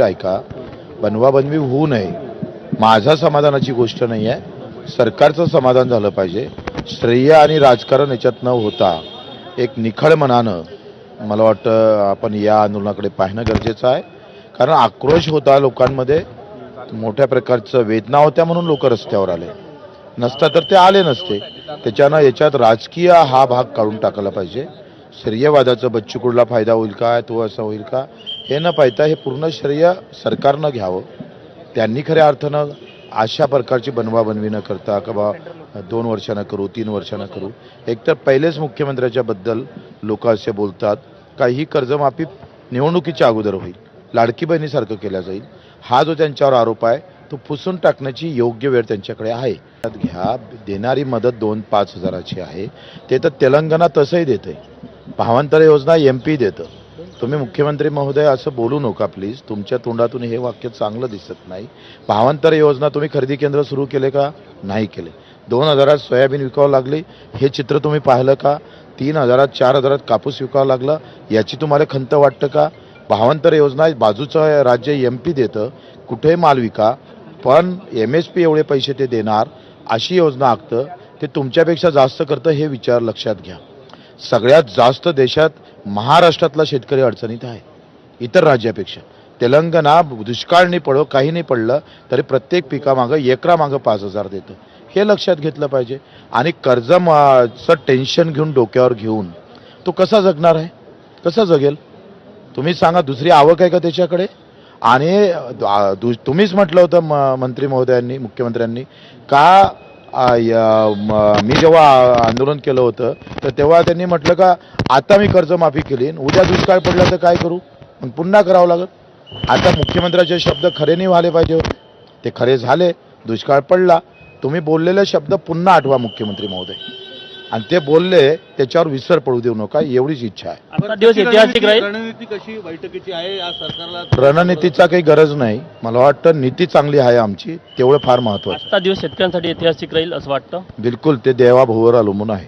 ऐका, बनवाबनवी होऊ नये. माझा समाधानाची गोष्ट नाही आहे, सरकारचं समाधान झालं पाहिजे. श्रेय आणि राजकारण याच्यात न होता एक निखळ मनानं मला वाटतं आपण या आंदोलनाकडे पाहणं गरजेचं आहे. कारण आक्रोश होता लोकांमध्ये, मोठ्या प्रकारचं वेदना होत्या म्हणून लोक रस्त्यावर आले. नसता तर ते आले नसते. त्याच्यानं याच्यात राजकीय हा भाग काढून टाकायला पाहिजे. श्रेयवादाचं बच्चू कडूला फायदा होईल का, तो असं होईल का, हे न पाहता हे पूर्ण श्रेय सरकारनं घ्यावं. त्यांनी खऱ्या अर्थानं अशा प्रकारची बनवाबनवी न करता का बा 2 वर्षानं करू, 3 वर्षानं करू. एकतर पहिलेच मुख्यमंत्र्याच्या बद्दल लोक असे बोलतात का ही कर्जमाफी निवडणुकीच्या अगोदर होईल, लाडकी बहिणीसारखं केल्या जाईल. हा जो त्यांच्यावर आरोप आहे तो पुसून टाकण्याची योग्य वेळ त्यांच्याकडे आहे. घ्या, देणारी मदत 2-5 हजाराची आहे. ते तर तेलंगणा तसंही देते. भावांतर योजना MP देतं. तुम्ही मुख्यमंत्री महोदय असं बोलू नका प्लीज. तुमच्या तोंडातून हे वाक्य चांगलं दिसत नाही. भावांतर योजना तुम्ही खरेदी केंद्र सुरू केले का? नाही केले. 2000 सोयाबीन विकावं लागली, हे चित्र तुम्ही पाहिलं का? 3000 4000 कापूस विकावं लागला, याची तुम्हाला खंत वाटतं का? भावांतर योजना बाजूचं राज्य MP देतं, कुठेही माल विका, पण MSP एवढे पैसे ते देणार अशी योजना आखतं. ते तुमच्यापेक्षा जास्त करतं, हे विचार लक्षात घ्या. सगळ्यात जास्त देशात महाराष्ट्रातला शेतकरी अडचणीत आहे इतर राज्यापेक्षा. तेलंगणा दुष्काळ नाही पडो, काही नाही पडलं तरी प्रत्येक पिकामागं एकरामागं 5000 देतं. हे लक्षात घेतलं पाहिजे. आणि कर्जाचं टेन्शन घेऊन डोक्यावर घेऊन तो कसा जगणार आहे? कसा जगेल? तुम्ही सांगा. दुसरी आवक आहे का त्याच्याकडे? आणि तुम्हीच म्हटलं होतं मंत्री महोदयांनी, मुख्यमंत्र्यांनी का मी जेव्हा आंदोलन केलं होतं तर तेव्हा त्यांनी म्हटलं का आता मी कर्जमाफी केली, उद्या दुष्काळ पडला तर काय करू, मग पुन्हा करावं लागेल. आता मुख्यमंत्र्याचे शब्द खरे नाही व्हायला पाहिजे, ते खरे झाले. दुष्काळ पडला, तुम्ही बोललेले शब्द पुन्हा आठवा मुख्यमंत्री महोदय, आणि ते बोलले त्याच्यावर विसर पडू देऊ नका, एवढीच इच्छा आहे. आता दिवस ऐतिहासिक राहील. रणनीती कशी बैठकीची आहे या सरकारला? रणनीतीचा काही गरज नाही. मला वाटतं नीती चांगली आहे आमची, तेवढं फार महत्त्वाचं. आजचा दिवस शेतकऱ्यांसाठी ऐतिहासिक राहील असं वाटतं. बिलकुल, ते देवाभाऊवर अवलंबून आहे.